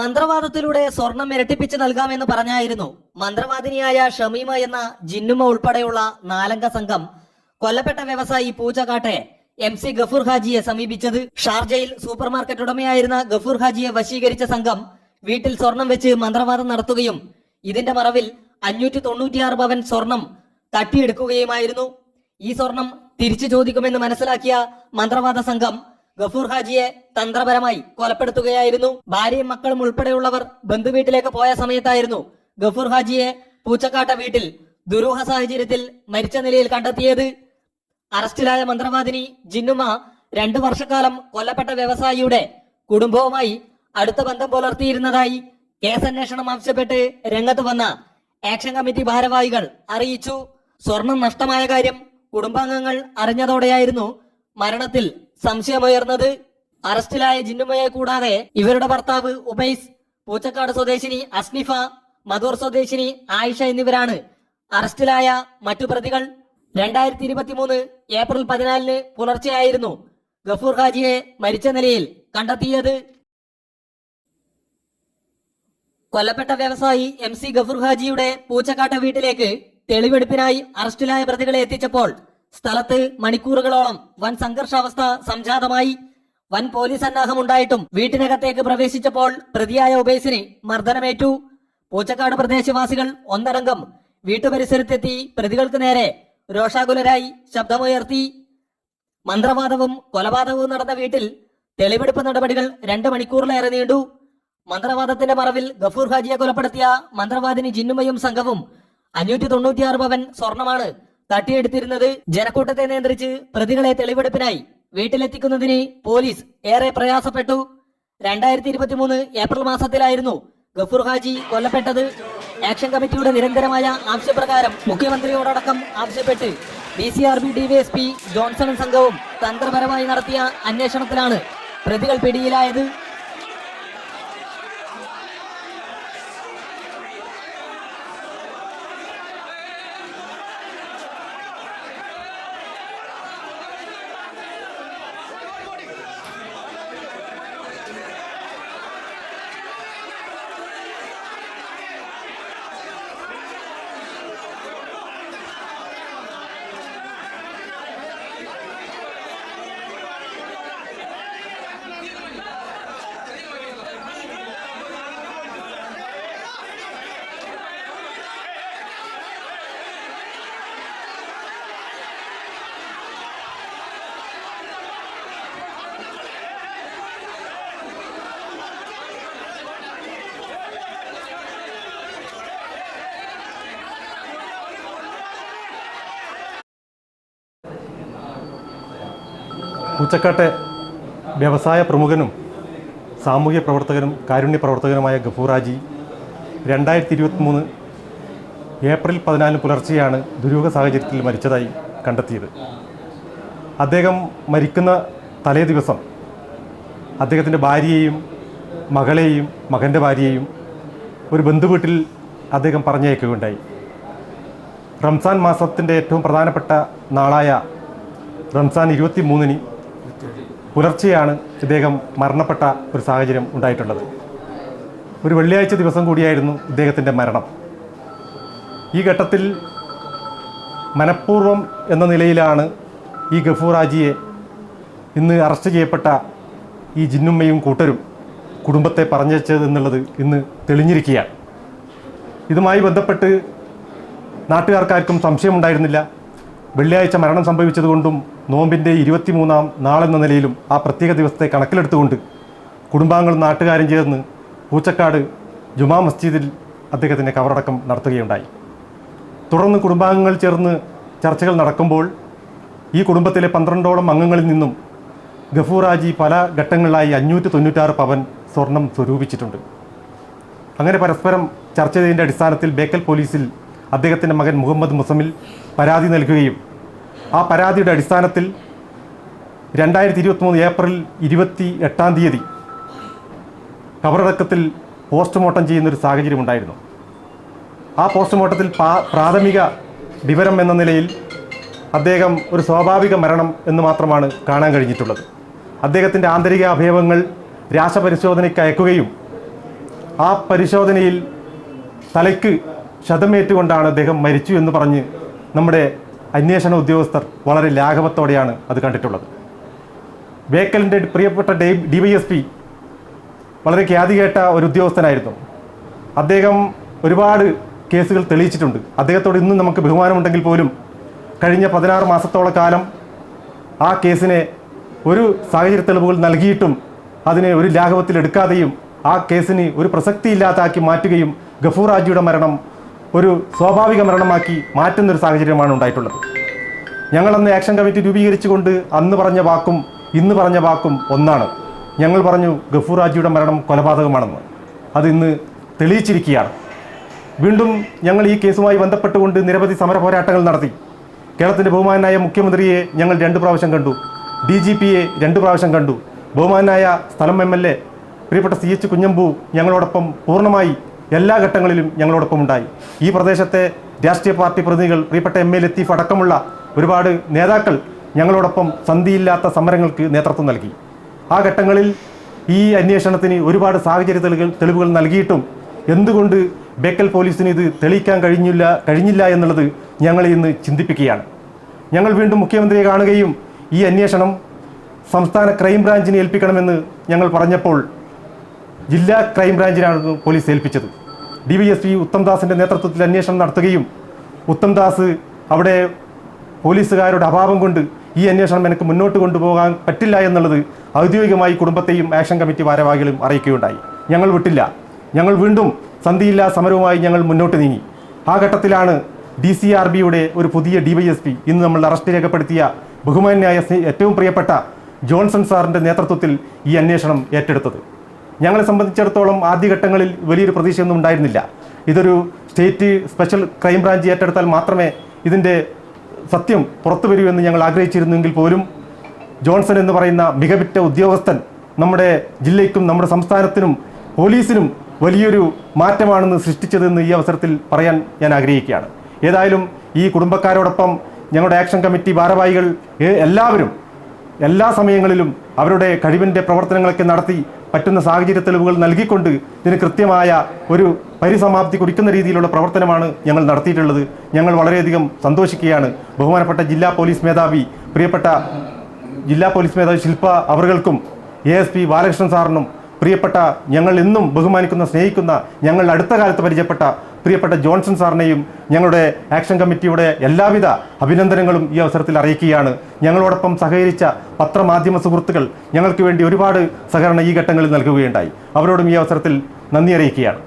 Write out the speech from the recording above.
മന്ത്രവാദത്തിലൂടെ സ്വർണം ഇരട്ടിപ്പിച്ച് നൽകാമെന്ന് പറഞ്ഞായിരുന്നു മന്ത്രവാദിനിയായ ഷമീമ എന്ന ജിന്നുമ ഉൾപ്പെടെയുള്ള നാലംഗ സംഘം കൊല്ലപ്പെട്ട വ്യവസായി പൂച്ചക്കാട്ടെ MC ഗഫൂർ ഹാജിയെ സമീപിച്ചത്. ഷാർജയിൽ സൂപ്പർ മാർക്കറ്റ് ഉടമയായിരുന്ന ഗഫൂർ ഹാജിയെ വശീകരിച്ച സംഘം വീട്ടിൽ സ്വർണം വെച്ച് മന്ത്രവാദം നടത്തുകയും ഇതിന്റെ മറവിൽ 596 പവൻ സ്വർണം തട്ടിയെടുക്കുകയുമായിരുന്നു. ഈ സ്വർണം തിരിച്ചു ചോദിക്കുമെന്ന് മനസ്സിലാക്കിയ മന്ത്രവാദ സംഘം ഗഫൂർ ഹാജിയെ തന്ത്രപരമായി കൊലപ്പെടുത്തുകയായിരുന്നു. ഭാര്യയും മക്കളും ഉൾപ്പെടെയുള്ളവർ ബന്ധുവീട്ടിലേക്ക് പോയ സമയത്തായിരുന്നു ഗഫൂർ ഹാജിയെ പൂച്ചക്കാട്ട വീട്ടിൽ ദുരൂഹ സാഹചര്യത്തിൽ മരിച്ച നിലയിൽ കണ്ടെത്തിയത്. അറസ്റ്റിലായ മന്ത്രവാദിനി ജിന്നുമ 2 വർഷക്കാലം കൊല്ലപ്പെട്ട വ്യവസായിയുടെ കുടുംബവുമായി അടുത്ത ബന്ധം പുലർത്തിയിരുന്നതായി കേസന്വേഷണം ആവശ്യപ്പെട്ട് രംഗത്ത് വന്ന ആക്ഷൻ കമ്മിറ്റി ഭാരവാഹികൾ അറിയിച്ചു. സ്വർണം നഷ്ടമായ കാര്യം കുടുംബാംഗങ്ങൾ അറിഞ്ഞതോടെയായിരുന്നു മരണത്തിൽ സംശയമുയർന്നത്. അറസ്റ്റിലായ ജിന്നുമയെ കൂടാതെ ഇവരുടെ ഭർത്താവ് ഉബൈസ്, പൂച്ചക്കാട് സ്വദേശിനി അസ്നിഫ, മധൂർ സ്വദേശിനി ആയിഷ എന്നിവരാണ് അറസ്റ്റിലായ മറ്റു പ്രതികൾ. 2023 ഏപ്രിൽ 14 പുലർച്ചെയായിരുന്നു ഗഫൂർ ഹാജിയെ മരിച്ച നിലയിൽ കണ്ടെത്തിയത്. കൊല്ലപ്പെട്ട വ്യവസായി MC ഗഫൂർ ഹാജിയുടെ പൂച്ചക്കാട്ട വീട്ടിലേക്ക് തെളിവെടുപ്പിനായി അറസ്റ്റിലായ പ്രതികളെ എത്തിച്ചപ്പോൾ സ്ഥലത്ത് മണിക്കൂറുകളോളം വൻ സംഘർഷാവസ്ഥ സംജാതമായി. വൻ പോലീസ് സന്നാഹമുണ്ടായിട്ടും വീട്ടിനകത്തേക്ക് പ്രവേശിച്ചപ്പോൾ പ്രതിയായ ഉബൈസിന് മർദ്ദനമേറ്റു. പൂച്ചക്കാട് പ്രദേശവാസികൾ ഒന്നടങ്കം വീട്ടുപരിസരത്തെത്തി പ്രതികൾക്ക് നേരെ രോഷാകുലരായി ശബ്ദമുയർത്തി. മന്ത്രവാദവും കൊലപാതകവും നടന്ന വീട്ടിൽ തെളിവെടുപ്പ് നടപടികൾ 2 മണിക്കൂറിലേറെ നീണ്ടു. മന്ത്രവാദത്തിന്റെ മറവിൽ ഗഫൂർ ഹാജിയെ കൊലപ്പെടുത്തിയ മന്ത്രവാദിനി ജിന്നുമയും സംഘവും 596 പവൻ സ്വർണമാണ് തട്ടിയെടുത്തിരുന്നത്. ജനക്കൂട്ടത്തെ നിയന്ത്രിച്ച് പ്രതികളെ തെളിവെടുപ്പിനായി വീട്ടിലെത്തിക്കുന്നതിന് പോലീസ് ഏറെ പ്രയാസപ്പെട്ടു. 2023 ഏപ്രിൽ മാസത്തിലായിരുന്നു ഗഫൂർ ഹാജി കൊല്ലപ്പെട്ടത്. ആക്ഷൻ കമ്മിറ്റിയുടെ നിരന്തരമായ ആവശ്യപ്രകാരം മുഖ്യമന്ത്രിയോടടക്കം ആവശ്യപ്പെട്ട് DCRB DYSP ജോൺസണും സംഘവും തന്ത്രപരമായി നടത്തിയ അന്വേഷണത്തിലാണ് പ്രതികൾ പിടിയിലായത്. പൂച്ചക്കാട്ടെ വ്യവസായ പ്രമുഖനും സാമൂഹ്യ പ്രവർത്തകനും കാരുണ്യ പ്രവർത്തകനുമായ ഗഫൂർ ഹാജി 2023 ഏപ്രിൽ 14 പുലർച്ചെയാണ് ദുരൂഹ സാഹചര്യത്തിൽ മരിച്ചതായി കണ്ടെത്തിയത്. അദ്ദേഹം മരിക്കുന്ന തലേ ദിവസം അദ്ദേഹത്തിൻ്റെ ഭാര്യയെയും മകളെയും മകൻ്റെ ഭാര്യയെയും ഒരു ബന്ധുവീട്ടിൽ അദ്ദേഹം പറഞ്ഞയക്കുകയുണ്ടായി. റംസാൻ മാസത്തിൻ്റെ ഏറ്റവും പ്രധാനപ്പെട്ട നാളായ റംസാൻ 23 പുലർച്ചെയാണ് ഇദ്ദേഹം മരണപ്പെട്ട ഒരു സാഹചര്യം ഉണ്ടായിട്ടുള്ളത്. ഒരു വെള്ളിയാഴ്ച ദിവസം കൂടിയായിരുന്നു ഇദ്ദേഹത്തിൻ്റെ മരണം. ഈ ഘട്ടത്തിൽ മനഃപൂർവ്വം എന്ന നിലയിലാണ് ഈ ഗഫൂർ ഹാജിയെ ഇന്ന് അറസ്റ്റ് ചെയ്യപ്പെട്ട ഈ ജിന്നുമ്മയും കൂട്ടരും കുടുംബത്തെ പറഞ്ഞയച്ചതെന്നുള്ളത് ഇന്ന് തെളിഞ്ഞിരിക്കുകയാണ്. ഇതുമായി ബന്ധപ്പെട്ട് നാട്ടുകാർക്കാർക്കും സംശയമുണ്ടായിരുന്നില്ല. വെള്ളിയാഴ്ച മരണം സംഭവിച്ചതുകൊണ്ടും നോമ്പിൻ്റെ 23-ാം നാളെന്ന നിലയിലും ആ പ്രത്യേക ദിവസത്തെ കണക്കിലെടുത്തുകൊണ്ട് കുടുംബാംഗങ്ങളും നാട്ടുകാരും ചേർന്ന് പൂച്ചക്കാട് ജുമാ മസ്ജിദിൽ അദ്ദേഹത്തിൻ്റെ കബറടക്കം നടത്തുകയുണ്ടായി. തുടർന്ന് കുടുംബാംഗങ്ങൾ ചേർന്ന് ചർച്ചകൾ നടക്കുമ്പോൾ ഈ കുടുംബത്തിലെ 12ഓളം അംഗങ്ങളിൽ നിന്നും ഗഫൂർ ഹാജി പല ഘട്ടങ്ങളിലായി 596 പവൻ സ്വർണം സ്വരൂപിച്ചിട്ടുണ്ട്. അങ്ങനെ പരസ്പരം ചർച്ച ചെയ്തതിൻ്റെ അടിസ്ഥാനത്തിൽ ബേക്കൽ പോലീസിൽ അദ്ദേഹത്തിൻ്റെ മകൻ മുഹമ്മദ് മുസമിൽ പരാതി നൽകുകയും ആ പരാതിയുടെ അടിസ്ഥാനത്തിൽ 2023 ഏപ്രിൽ 28-ാം തീയതി കബറടക്കത്തിൽ പോസ്റ്റ്മോർട്ടം ചെയ്യുന്നൊരു സാഹചര്യമുണ്ടായിരുന്നു. ആ പോസ്റ്റ്മോർട്ടത്തിൽ പ്രാഥമിക വിവരം എന്ന നിലയിൽ അദ്ദേഹം ഒരു സ്വാഭാവിക മരണം എന്ന് മാത്രമാണ് കാണാൻ കഴിഞ്ഞിട്ടുള്ളത്. അദ്ദേഹത്തിൻ്റെ ആന്തരിക അവയവങ്ങൾ രാസപരിശോധനയ്ക്ക് അയക്കുകയും ആ പരിശോധനയിൽ തലയ്ക്ക് ക്ഷതമേറ്റുകൊണ്ടാണ് അദ്ദേഹം മരിച്ചു എന്ന് പറഞ്ഞ് നമ്മുടെ അന്വേഷണ ഉദ്യോഗസ്ഥർ വളരെ ലാഘവത്തോടെയാണ് അത് കണ്ടിട്ടുള്ളത്. ബേക്കലിൻ്റെ പ്രിയപ്പെട്ട DYSP വളരെ ഖ്യാതികേട്ട ഒരു ഉദ്യോഗസ്ഥനായിരുന്നു. അദ്ദേഹം ഒരുപാട് കേസുകൾ തെളിയിച്ചിട്ടുണ്ട്. അദ്ദേഹത്തോട് ഇന്നും നമുക്ക് ബഹുമാനമുണ്ടെങ്കിൽ പോലും കഴിഞ്ഞ 16 മാസത്തോളം കാലം ആ കേസിനെ ഒരു സാഹചര്യ തെളിവുകൾ നൽകിയിട്ടും അതിനെ ഒരു ലാഘവത്തിലെടുക്കാതെയും ആ കേസിന് ഒരു പ്രസക്തിയില്ലാതാക്കി മാറ്റുകയും ഗഫൂർ ഹാജിയുടെ മരണം ഒരു സ്വാഭാവിക മരണമാക്കി മാറ്റുന്നൊരു സാഹചര്യമാണ് ഉണ്ടായിട്ടുള്ളത്. ഞങ്ങളന്ന് ആക്ഷൻ കമ്മിറ്റി രൂപീകരിച്ചുകൊണ്ട് അന്ന് പറഞ്ഞ വാക്കും ഇന്ന് പറഞ്ഞ വാക്കും ഒന്നാണ്. ഞങ്ങൾ പറഞ്ഞു ഗഫൂർ ഹാജിയുടെ മരണം കൊലപാതകമാണെന്ന്. അത് ഇന്ന് തെളിയിച്ചിരിക്കുകയാണ്. വീണ്ടും ഞങ്ങൾ ഈ കേസുമായി ബന്ധപ്പെട്ടുകൊണ്ട് നിരവധി സമര പോരാട്ടങ്ങൾ നടത്തി. കേരളത്തിൻ്റെ ബഹുമാനായ മുഖ്യമന്ത്രിയെ ഞങ്ങൾ 2 പ്രാവശ്യം കണ്ടു. DGPയെ 2 പ്രാവശ്യം കണ്ടു. ബഹുമാനായ സ്ഥലം MLA പ്രിയപ്പെട്ട CH കുഞ്ഞമ്പു ഞങ്ങളോടൊപ്പം പൂർണ്ണമായി എല്ലാ ഘട്ടങ്ങളിലും ഞങ്ങളോടൊപ്പം ഉണ്ടായി. ഈ പ്രദേശത്തെ രാഷ്ട്രീയ പാർട്ടി പ്രതിനിധികൾ, പ്രിയപ്പെട്ട MA ലത്തീഫ് അടക്കമുള്ള ഒരുപാട് നേതാക്കൾ ഞങ്ങളോടൊപ്പം സന്ധിയില്ലാത്ത സമരങ്ങൾക്ക് നേതൃത്വം നൽകി. ആ ഘട്ടങ്ങളിൽ ഈ അന്വേഷണത്തിന് ഒരുപാട് സാഹചര്യ തെളിവുകൾ നൽകിയിട്ടും എന്തുകൊണ്ട് ബേക്കൽ പോലീസിന് ഇത് തെളിയിക്കാൻ കഴിഞ്ഞില്ല എന്നുള്ളത് ഞങ്ങളെ ഇന്ന് ചിന്തിപ്പിക്കുകയാണ്. ഞങ്ങൾ വീണ്ടും മുഖ്യമന്ത്രിയെ കാണുകയും ഈ അന്വേഷണം സംസ്ഥാന ക്രൈംബ്രാഞ്ചിനെ ഏൽപ്പിക്കണമെന്ന് ഞങ്ങൾ പറഞ്ഞപ്പോൾ ജില്ലാ ക്രൈംബ്രാഞ്ചിനാണ് പോലീസ് ഏൽപ്പിച്ചത്. DYSP ഉത്തംദാസിൻ്റെ നേതൃത്വത്തിൽ അന്വേഷണം നടത്തുകയും ഉത്തംദാസ് അവിടെ പോലീസുകാരുടെ അഭാവം കൊണ്ട് ഈ അന്വേഷണം എനിക്ക് മുന്നോട്ട് കൊണ്ടുപോകാൻ പറ്റില്ല എന്നുള്ളത് ഔദ്യോഗികമായി കുടുംബത്തെയും ആക്ഷൻ കമ്മിറ്റി ഭാരവാഹികളും അറിയിക്കുകയുണ്ടായി. ഞങ്ങൾ വിട്ടില്ല. ഞങ്ങൾ വീണ്ടും സന്ധിയില്ലാ സമരവുമായി ഞങ്ങൾ മുന്നോട്ട് നീങ്ങി. ആ ഘട്ടത്തിലാണ് DCRBയുടെ ഒരു പുതിയ DYSP ഇന്ന് നമ്മൾ അറസ്റ്റ് രേഖപ്പെടുത്തിയ ബഹുമാന്യായ ഏറ്റവും പ്രിയപ്പെട്ട ജോൺസൺ സാറിൻ്റെ നേതൃത്വത്തിൽ ഈ അന്വേഷണം ഏറ്റെടുത്തത്. ഞങ്ങളെ സംബന്ധിച്ചിടത്തോളം ആദ്യഘട്ടങ്ങളിൽ വലിയൊരു പ്രതീക്ഷയൊന്നും ഉണ്ടായിരുന്നില്ല. ഇതൊരു സ്റ്റേറ്റ് സ്പെഷ്യൽ ക്രൈംബ്രാഞ്ച് ഏറ്റെടുത്താൽ മാത്രമേ ഇതിൻ്റെ സത്യം പുറത്തു വരൂ എന്ന് ഞങ്ങൾ ആഗ്രഹിച്ചിരുന്നെങ്കിൽ പോലും ജോൺസൺ എന്ന് പറയുന്ന മികവുറ്റ ഉദ്യോഗസ്ഥൻ നമ്മുടെ ജില്ലയ്ക്കും നമ്മുടെ സംസ്ഥാനത്തിനും പോലീസിനും വലിയൊരു മാറ്റമാണെന്ന് സൃഷ്ടിച്ചതെന്ന് ഈ അവസരത്തിൽ പറയാൻ ഞാൻ ആഗ്രഹിക്കുകയാണ്. ഏതായാലും ഈ കുടുംബക്കാരോടൊപ്പം ഞങ്ങളുടെ ആക്ഷൻ കമ്മിറ്റി ഭാരവാഹികൾ എല്ലാവരും എല്ലാ സമയങ്ങളിലും അവരുടെ കഴിവിൻ്റെ പ്രവർത്തനങ്ങളൊക്കെ നടത്തി പറ്റുന്ന സാഹചര്യ തെളിവുകൾ നൽകിക്കൊണ്ട് ഇതിന് കൃത്യമായ ഒരു പരിസമാപ്തി കുറിക്കുന്ന രീതിയിലുള്ള പ്രവർത്തനമാണ് ഞങ്ങൾ നടത്തിയിട്ടുള്ളത്. ഞങ്ങൾ വളരെയധികം സന്തോഷിക്കുകയാണ്. ബഹുമാനപ്പെട്ട ജില്ലാ പോലീസ് മേധാവി പ്രിയപ്പെട്ട ജില്ലാ പോലീസ് മേധാവി ശില്പ അവർകൾക്കും ASP ബാലകൃഷ്ണൻ സാറിനും പ്രിയപ്പെട്ട ഞങ്ങൾ എന്നും ബഹുമാനിക്കുന്ന സ്നേഹിക്കുന്ന ഞങ്ങൾ അടുത്ത കാലത്ത് പരിചയപ്പെട്ട പ്രിയപ്പെട്ട ജോൺസൺ സാറിനെയും ഞങ്ങളുടെ ആക്ഷൻ കമ്മിറ്റിയുടെ എല്ലാവിധ അഭിനന്ദനങ്ങളും ഈ അവസരത്തിൽ അറിയിക്കുകയാണ്. ഞങ്ങളോടൊപ്പം സഹകരിച്ച പത്രമാധ്യമ സുഹൃത്തുക്കൾ ഞങ്ങൾക്ക് വേണ്ടി ഒരുപാട് സഹകരണം ഈ ഘട്ടങ്ങളിൽ നൽകുകയുണ്ടായി. അവരോടും ഈ അവസരത്തിൽ നന്ദി അറിയിക്കുകയാണ്.